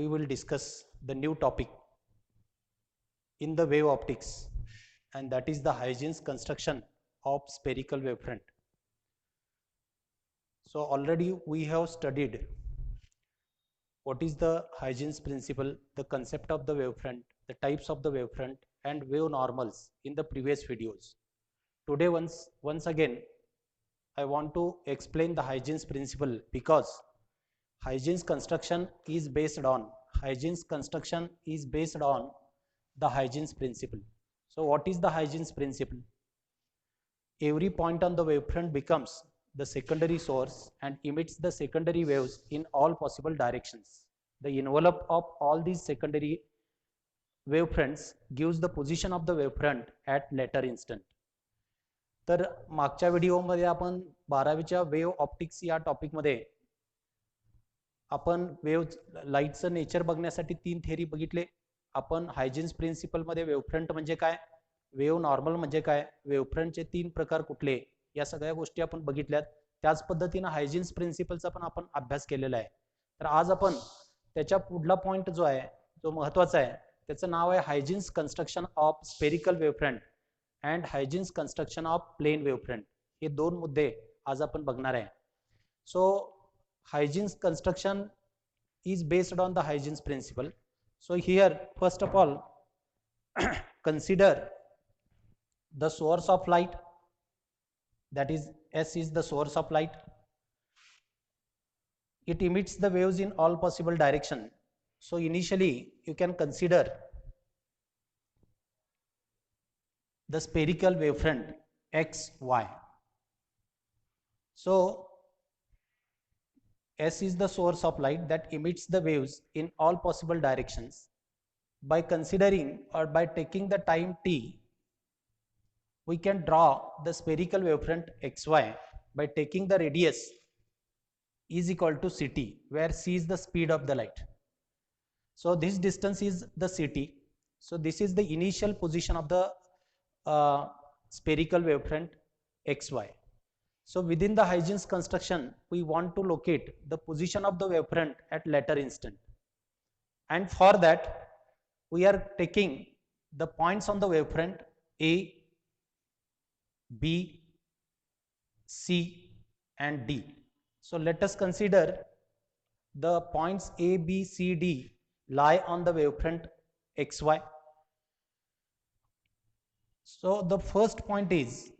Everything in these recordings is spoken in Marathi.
we will discuss the new topic in the wave optics, and that is the Huygens construction of spherical wavefront. So already we have studied what is the Huygens principle, the concept of the wavefront, the types of the wavefront, and wave normals in the previous videos. Today once again I want to explain the Huygens principle because Huygens construction is based on the Huygens principle. So what is the Huygens principle? Every point on the wavefront becomes the secondary source and emits the secondary waves in all possible directions. The envelope of all these secondary wavefronts gives the position of the wavefront at later instant. तर मागच्या व्हिडिओमध्ये आपण 12वीच्या वेव्ह ऑप्टिक्स या टॉपिकमध्ये आपण वेव्ह लाईटचं नेचर बघण्यासाठी 3 थेरी बघितले. आपण हायजेन्स प्रिन्सिपलमध्ये वेव्हफ्रंट म्हणजे काय, वेव्ह नॉर्मल म्हणजे काय, वेव्हफ्रंटचे 3 प्रकार कुठले, या सगळ्या गोष्टी आपण बघितल्यात. त्याच पद्धतीने हायजेन्स प्रिन्सिपलचा पण आपण अभ्यास केलेला आहे. तर आज आपण त्याच्या पुढला पॉइंट जो आहे, जो महत्त्वाचा आहे, त्याचं नाव आहे Huygens construction of spherical wavefront and Huygens construction of plane wavefront. हे 2 मुद्दे आज आपण बघणार आहे. So Huygens construction is based on the Huygens principle. So here first of all consider the source of light, that is S is the source of light. It emits the waves in all possible direction. So initially you can consider the spherical wavefront X, Y. So S is the source of light that emits the waves in all possible directions. By considering or by taking the time t, we can draw the spherical wavefront xy by taking the radius is equal to ct, where c is the speed of the light. So this distance is the ct. So this is the initial position of the spherical wavefront xy. So within the Huygens construction, we want to locate the position of the wavefront at later instant, and for that we are taking the points on the wavefront A, B, C and D. So let us consider the points A, B, C, D lie on the wavefront XY. So the first point is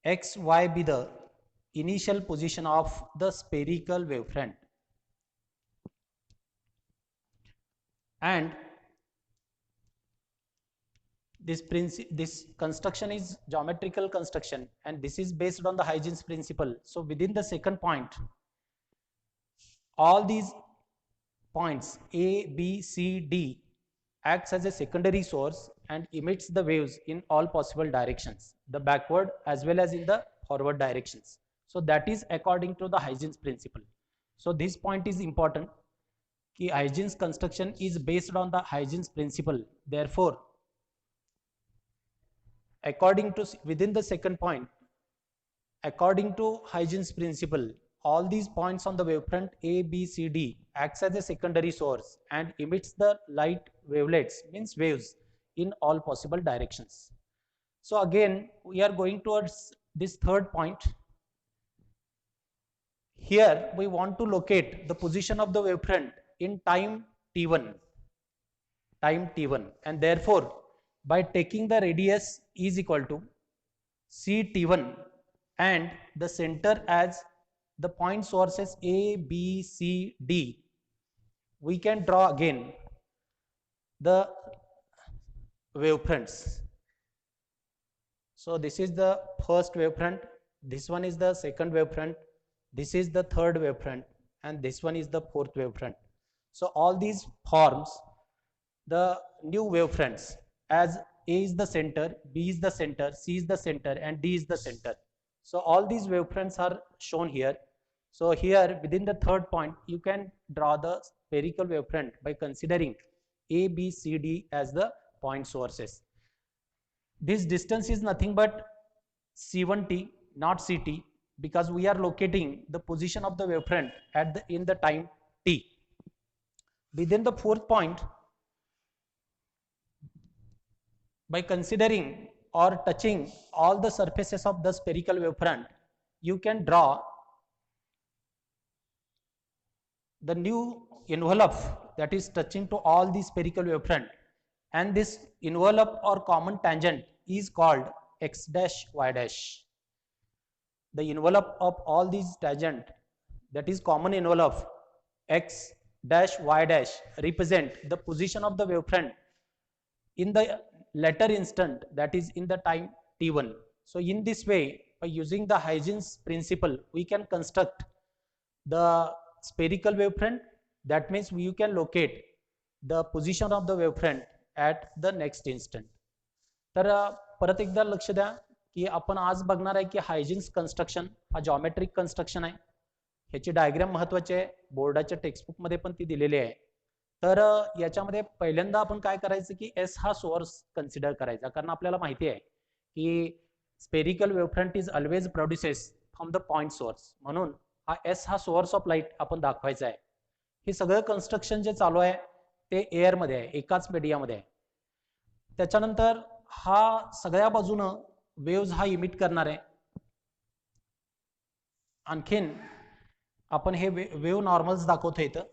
XY be the initial position of the spherical wavefront, and this construction is geometrical construction, and this is based on the Huygens principle. So within the second point, all these points A, B, C, D acts as a secondary source and emits the waves in all possible directions, the backward as well as in the forward directions. So that is according to the Huygens principle. So this point is important कि Huygens construction is based on the Huygens principle. Therefore according to within the second point, according to Huygens principle, all these points on the wavefront A, B, C, D acts as a secondary source and emits the light wavelets, means waves, in all possible directions. So again we are going towards this third point. Here we want to locate the position of the wavefront in time t1, and therefore by taking the radius is equal to ct1 and the center as the point sources A, B, C, D, we can draw again the wavefronts. So this is the first wavefront, this one is the second wavefront, this is the third wavefront, and this one is the fourth wavefront. So all these forms the new wavefronts as A is the center, B is the center, C is the center, and D is the center. So all these wavefronts are shown here. So here within the third point you can draw the spherical wavefront by considering A, B, C, D as the point sources. This distance is nothing but C1t, not Ct, because we are locating the position of the wavefront at in the time t. Within the fourth point, by considering or touching all the surfaces of the spherical wavefront, you can draw the new envelope that is touching to all the spherical wavefront, and this envelope or common tangent is called x dash y dash. The envelope of all these tangent, that is common envelope x dash y dash, represent the position of the wavefront in the later instant, that is in the time t1. So in this way, by using the Huygens principle, we can construct the spherical wavefront. That means you can locate the position of the wavefront at the next instant. तर परत एकदा लक्ष द्या की आपण आज बघणार आहे की हायजिन्स कन्स्ट्रक्शन हा जॉमेट्रिक कन्स्ट्रक्शन आहे. ह्याची डायग्राम महत्वाची आहे, बोर्डाच्या टेक्स्टबुक मध्ये पण ती दिलेली आहे. तर याच्यामध्ये पहिल्यांदा आपण काय करायचं की एस हा सोर्स कन्सिडर करायचा, कारण आपल्याला माहिती आहे की spherical wavefront is always produces from the point source, म्हणून हा एस हा सोर्स ऑफ लाईट आपण दाखवायचा आहे. हे सगळं कन्स्ट्रक्शन जे चालू आहे ते एअरमध्ये आहे, एकाच मीडियामध्ये आहे. त्याच्यानंतर हा सगळ्या बाजूनं वेव्ज हा इमिट करणार आहे. आणखीन आपण हे वेव्ह नॉर्मल्स दाखवतो इथं.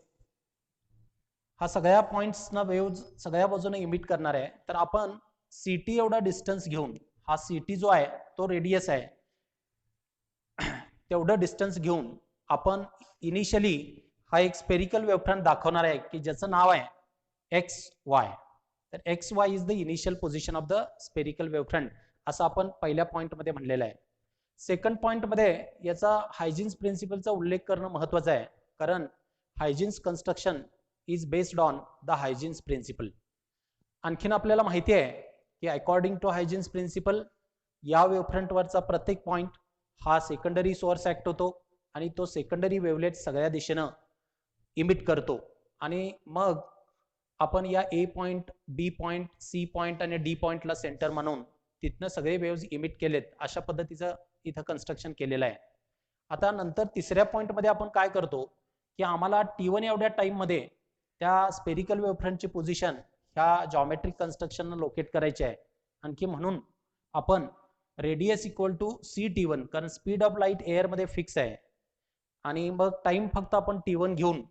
हा सगळ्या पॉइंट्सना वेव्ज सगळ्या बाजूने इमिट करणार आहे. तर आपण सीटी एवढा डिस्टन्स घेऊन, हा सीटी जो आहे तो रेडियस आहे, तेवढं डिस्टन्स घेऊन आपण इनिशियली हा एक स्पेरिकल वेवफ्रंट दाखवणार आहे की ज्याचं नाव आहे एक्स वाय. तर x Y is the initial position of the spherical wavefront, असं आपण पहिल्या पॉइंटमध्ये म्हणलेलं आहे. सेकंड पॉइंटमध्ये याचा हायजिन्स प्रिन्सिपलचा उल्लेख करणं महत्वाचं आहे, कारण Huygens construction is based on the Huygens principle. आणखीन आपल्याला माहिती आहे की अकॉर्डिंग टू हायजिन्स प्रिन्सिपल या वेवफ्रंटवरचा प्रत्येक पॉइंट हा सेकंडरी सोर्स ऍक्ट होतो आणि तो सेकंडरी वेवलेट सगळ्या दिशेनं इमिट करतो. आणि मग आपण या ए पॉइंट, बी पॉइंट, सी पॉइंट आणि डी पॉइंटला सेंटर म्हणून तिथनं सगळे वेव्स इमिट केलेत, अशा पद्धतीचं इथं कन्स्ट्रक्शन केलेलं आहे. आता नंतर तिसऱ्या पॉइंटमध्ये आपण काय करतो की आम्हाला T1 एवढ्या टाइममध्ये त्या स्पेरिकल वेवफ्रंटची पोझिशन ह्या जॉमेट्रिक कन्स्ट्रक्शन लोकेट करायची आहे. आणखी म्हणून आपण रेडियस इक्वल टू CT1, कारण स्पीड ऑफ लाईट एअरमध्ये फिक्स आहे, आणि मग टाइम फक्त आपण T1 घेऊन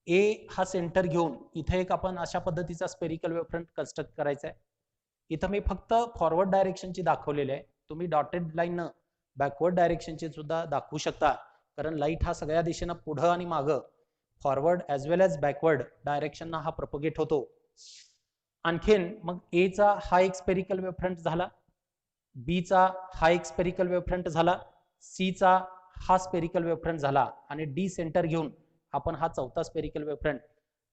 ए हा सेंटर घेऊन इथे एक आपण अशा पद्धतीचा स्पेरिकल वेवफ्रंट कन्स्ट्रक्ट करायचा आहे. इथं मी फक्त फॉरवर्ड डायरेक्शनची दाखवलेली आहे, तुम्ही डॉटेड लाईननं बॅकवर्ड डायरेक्शनची सुद्धा दाखवू शकता, कारण लाईट हा सगळ्या दिशेनं पुढं आणि मागं फॉरवर्ड ॲज वेल ॲज बॅकवर्ड डायरेक्शनना हा प्रोपोगेट होतो. आणखीन मग ए चा हा एक स्पेरिकल वेवफ्रंट झाला, बी चा हा एक स्पेरिकल वेवफ्रंट झाला, सी चा हा स्पेरिकल वेवफ्रंट झाला, आणि डी सेंटर घेऊन आपण हा चौथा स्पेरिकल वेवफ्रंट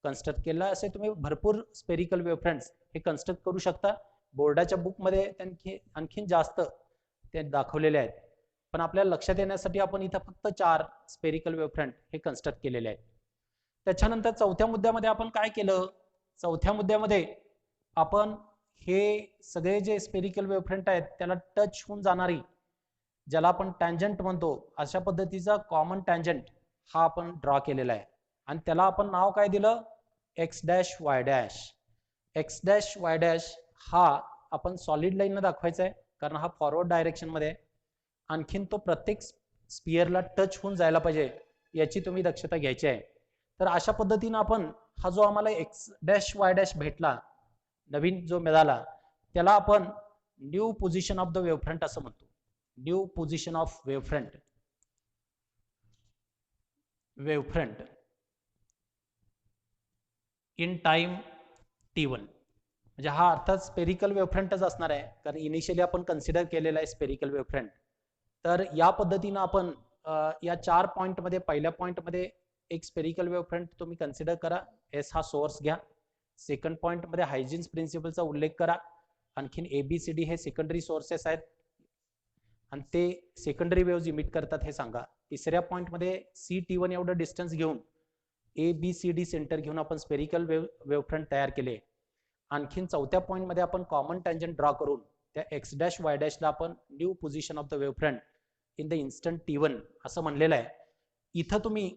कन्स्ट्रक्ट केला. असे तुम्ही भरपूर स्पेरिकल वेवफ्रंट्स हे कन्स्ट्रक्ट करू शकता. बोर्डाच्या बुकमध्ये त्यांनी आणखीन जास्त ते दाखवलेले आहेत, पण आपल्याला लक्षात येण्यासाठी आपण इथं फक्त 4 स्पेरिकल वेवफ्रंट हे कन्स्ट्रक्ट केलेले आहेत. त्याच्यानंतर चौथ्या मुद्द्यामध्ये आपण काय केलं, चौथ्या मुद्द्यामध्ये आपण हे सगळे जे स्पेरिकल वेवफ्रंट आहेत त्याला टच होऊन जाणारी, ज्याला आपण टँजंट म्हणतो, अशा पद्धतीचा कॉमन टँजंट हा आपण ड्रॉ केलेला आहे, आणि त्याला आपण नाव काय दिलं, x dash y dash. X dash y dash हा आपण सॉलिड लाईननं दाखवायचा आहे, कारण हा फॉरवर्ड डायरेक्शन मध्ये आहे. आणखीन तो प्रत्येक स्पिअरला टच होऊन जायला पाहिजे, याची तुम्ही दक्षता घ्यायची आहे. तर अशा पद्धतीनं आपण हा जो आम्हाला एक्स डॅश वाय डॅश भेटला, नवीन जो मिळाला, त्याला आपण new position of the wavefront असं म्हणतो. New position of wavefront in time T1. म्हणजे हा अर्थात स्पेरिकल वेवफ्रंटच असणार आहे, कारण इनिशियली आपण कन्सिडर केलेला आहे स्पेरिकल वेवफ्रंट. तर या पद्धतीनं आपण या 4 पॉइंटमध्ये, पहिल्या पॉइंटमध्ये एक स्पेरिकल वेवफ्रंट तुम्ही कन्सिडर करा, एस हा सोर्स घ्या. सेकंड पॉइंटमध्ये हायजिन्स प्रिन्सिपलचा उल्लेख करा. आणखीन ABCD हे सेकंडरी सोर्सेस आहेत आणि ते सेकंडरी वेव्ज इमिट करतात हे सांगा. तिसऱ्या पॉइंटमध्ये CT1 एवढं डिस्टन्स घेऊन ABCD सेंटर घेऊन आपण स्पेरिकल वेवफ्रंट तयार केले. आणखीन चौथ्या पॉइंटमध्ये आपण कॉमन टँजंट ड्रॉ करून त्या एक्स डॅश वाय डॅशला आपण new position of the wavefront in the instant T1 असं म्हणलेलं आहे. इथं तुम्ही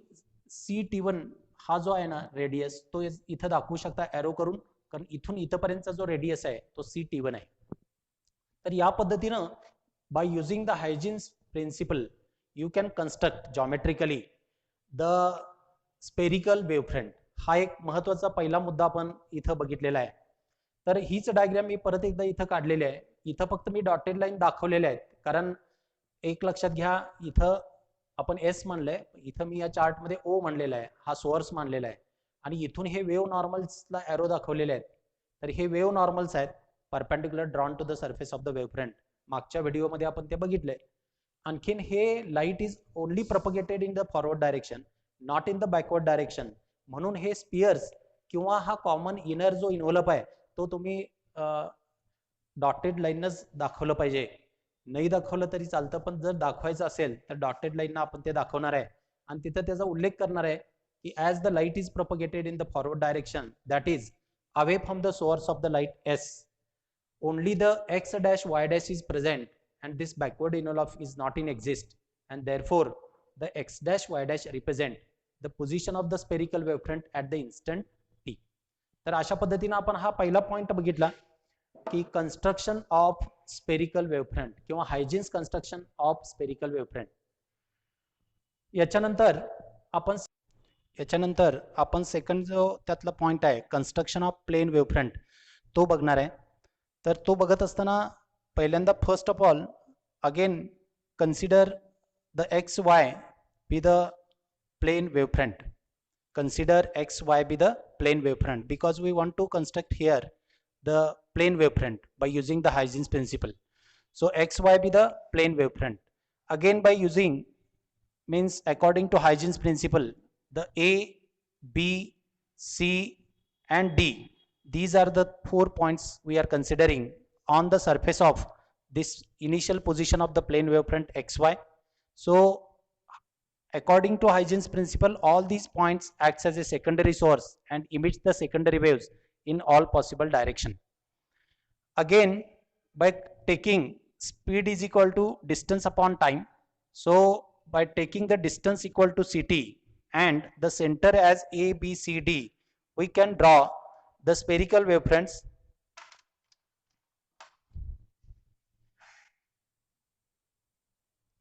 CT1 हा जो आहे ना रेडियस तो इथं दाखवू शकता एरो करून, कारण इथून इथपर्यंतचा जो रेडियस आहे तो C_T1 आहे. तर या पद्धतीनं by using the Huygens principle you can construct geometrically the spherical wavefront. हा एक महत्वाचा पहिला मुद्दा आपण इथं बघितलेला आहे. तर हीच डायग्राम मी परत एकदा इथं काढलेली आहे. इथं फक्त मी डॉटेड लाईन दाखवलेल्या आहेत, कारण एक लक्षात घ्या, इथं आपण S म्हणलंय, इथं मी या चार्ट मध्ये O म्हणलेला आहे, हा सोर्स मानलेला आहे, आणि इथून हे वेव्ह नॉर्मल्सला एरो दाखवलेले आहेत. तर हे वेव्ह नॉर्मल्स आहेत perpendicular drawn to the surface of the wavefront. मागच्या व्हिडिओमध्ये आपण ते बघितले. आणखीन हे light is only propagated in the forward direction, not in the backward direction. म्हणून हे स्पियर्स किंवा हा कॉमन इनर जो इन्व्हलप आहे तो तुम्ही डॉटेड लाईनच दाखवलं पाहिजे. नाही दाखवलं तरी चालतं, पण जर दाखवायचं असेल तर डॉटेड लाईन आपण ते दाखवणार आहे. आणि तिथं त्याचा उल्लेख करणार आहे की as the light is propagated in the forward direction, that is away from the source of the light S, only the x dash y dash is present and this backward envelope is not in exist, and therefore the x dash y dash represent the position of the spherical wavefront at the instant t. तर अशा पद्धतीने आपण हा पहिला पॉइंट बघितला की कन्स्ट्रक्शन ऑफ स्पेरिकल वेव्हफ्रंट किंवा हायजीन्स कन्स्ट्रक्शन ऑफ स्पेरिकल वेव्हफ्रंट. याच्यानंतर आपण सेकंड जो त्यातला पॉइंट आहे कन्स्ट्रक्शन ऑफ प्लेन वेव्हफ्रंट तो बघणार आहे. तर तो बघत असताना पहिल्यांदा first of all again consider the x y be the plane wavefront. Consider x y be the plane wavefront because we want to construct here the plane wavefront by using the Huygens principle. So x y be the plane wavefront. Again by using means according to Huygens principle, the A, B, C and D, these are the 4 points we are considering on the surface of this initial position of the plane wavefront xy. So according to Huygens principle, all these points acts as a secondary source and emits the secondary waves in all possible direction. Again, by taking speed is equal to distance upon time, so by taking the distance equal to CT and the center as A, B, C, D, we can draw the spherical wavefronts.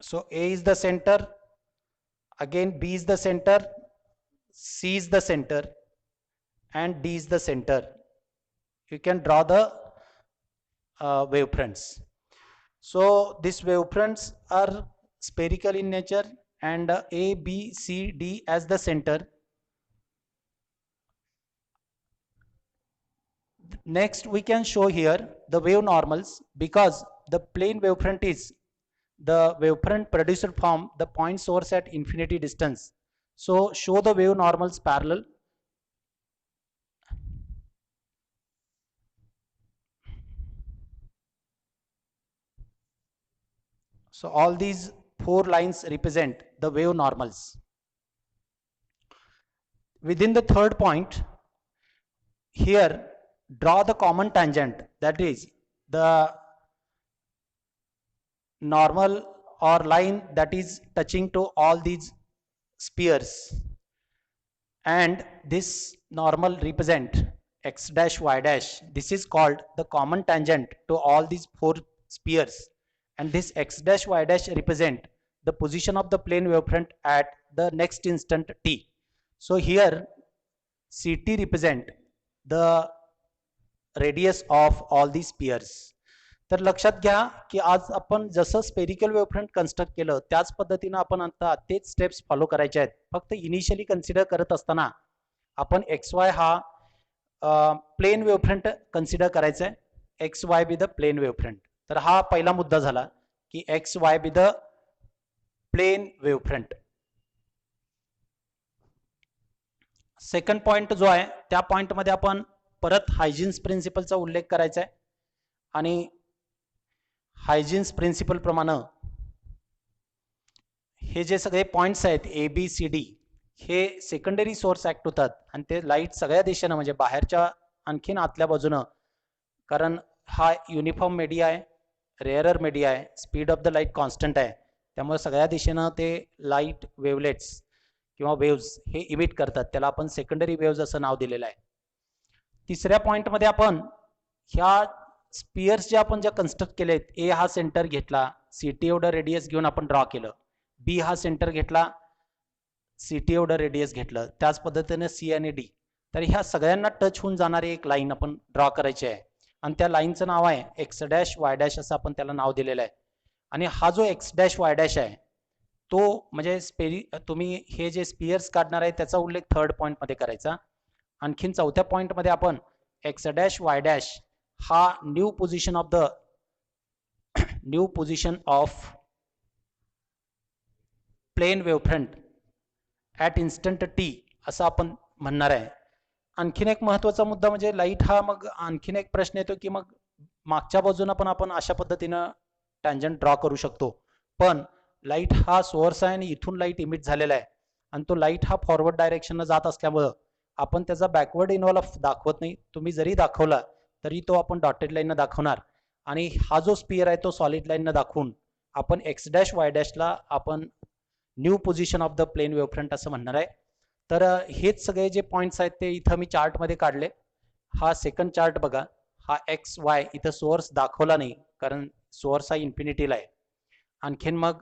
So A is the center, again B is the center, C is the center and D is the center. You can draw the wavefronts. So these wavefronts are spherical in nature and A, B, C, D as the center. Next we can show here the wave normals because the plane wavefront is the wavefront produced from the point source at infinity distance. So show the wave normals parallel. So all these 4 lines represent the wave normals. Within the third point, here draw the common tangent, that is the normal or line that is touching to all these spheres, and this normal represent x dash y dash. This is called the common tangent to all these 4 spheres, and this x dash y dash represent the position of the plane wavefront at the next instant t. So here CT represent the radius of all these spheres. तर लक्षात घ्या की आज आपण जसं स्पेरिकल वेव्हफ्रंट कन्स्ट्रक्ट केलं त्याच पद्धतीनं आपण आता तेच स्टेप्स फॉलो करायचे आहेत. फक्त इनिशियली कन्सिडर करत असताना आपण एक्स वाय हा प्लेन वेव्हफ्रंट कन्सिडर करायचा आहे. X y be the plane wavefront. तर हा पहिला मुद्दा झाला की x y be the plane wavefront. Second point जो आहे त्या पॉइंटमध्ये आपण परत हायजीन्स प्रिन्सिपलचा उल्लेख करायचा आहे आणि हायजीन्स प्रिन्सिपल प्रमाणे हे जे सगळे पॉइंट्स आहेत ए बी सी डी हे सेकंडरी सोर्स ऍक्ट होतात आणि ते लाईट सगळ्या दिशेनं म्हणजे बाहेरच्या आणखीन आतल्या बाजूनं, कारण हा युनिफॉर्म मीडिया आहे, रेअरर मीडिया आहे, speed of the light constant आहे, त्यामुळे सगळ्या दिशेनं ते लाईट वेवलेट्स किंवा वेव्ज हे इमिट करतात, त्याला आपण सेकंडरी वेव्ज असं नाव दिलेलं आहे. तिसऱ्या पॉइंटमध्ये आपण ह्या स्पियर्स ज्या कन्स्ट्रक्ट केलेत, ए हा सेंटर घेतला, सीटी एवढं रेडियस घेऊन आपण ड्रॉ केलं, बी हा सेंटर घेतला, सीटी एवढं रेडियस घेतलं, त्याच पद्धतीने सी आणि डी. तर ह्या सगळ्यांना टच होऊन जाणारी एक लाईन आपण ड्रॉ करायची आहे आणि त्या लाईनचं नाव आहे एक्स डॅश वाय डॅश असं आपण त्याला नाव दिलेलं आहे. आणि हा जो एक्स डॅश वाय डॅश आहे तो म्हणजे तुम्ही हे जे स्पियर्स काढणार आहे त्याचा उल्लेख थर्ड पॉईंटमध्ये करायचा. आणखीन चौथ्या पॉईंटमध्ये आपण एक्स डॅश वाय डॅश हा new position of plane wavefront at instant t असं आपण म्हणणार आहे. आणखीन एक महत्त्वाचा मुद्दा म्हणजे लाईट हा, मग आणखीन एक प्रश्न येतो की मग मागच्या बाजूनं पण आपण अशा पद्धतीनं टँजंट ड्रॉ करू शकतो, पण लाईट हा सोर्स आहे आणि इथून लाईट इमिट झालेला आहे आणि तो लाईट हा फॉरवर्ड डायरेक्शननं जात असल्यामुळं आपण त्याचा बॅकवर्ड इन्व्हॉल्व दाखवत नाही. तुम्ही जरी दाखवला तरी तो आपण डॉटेड लाईननं दाखवणार आणि हा जो स्पियर आहे तो सॉलिड लाईननं दाखवून आपण एक्स डॅश वाय डॅशला आपण new position of the plane wavefront असं म्हणणार आहे. तर हेच सगळे जे पॉईंट्स आहेत ते इथं मी चार्टमध्ये काढले. हा सेकंड चार्ट बघा, हा एक्स वाय इथं सोर्स दाखवला नाही कारण सोर्स हा इन्फिनिटीला आहे. आणखीन मग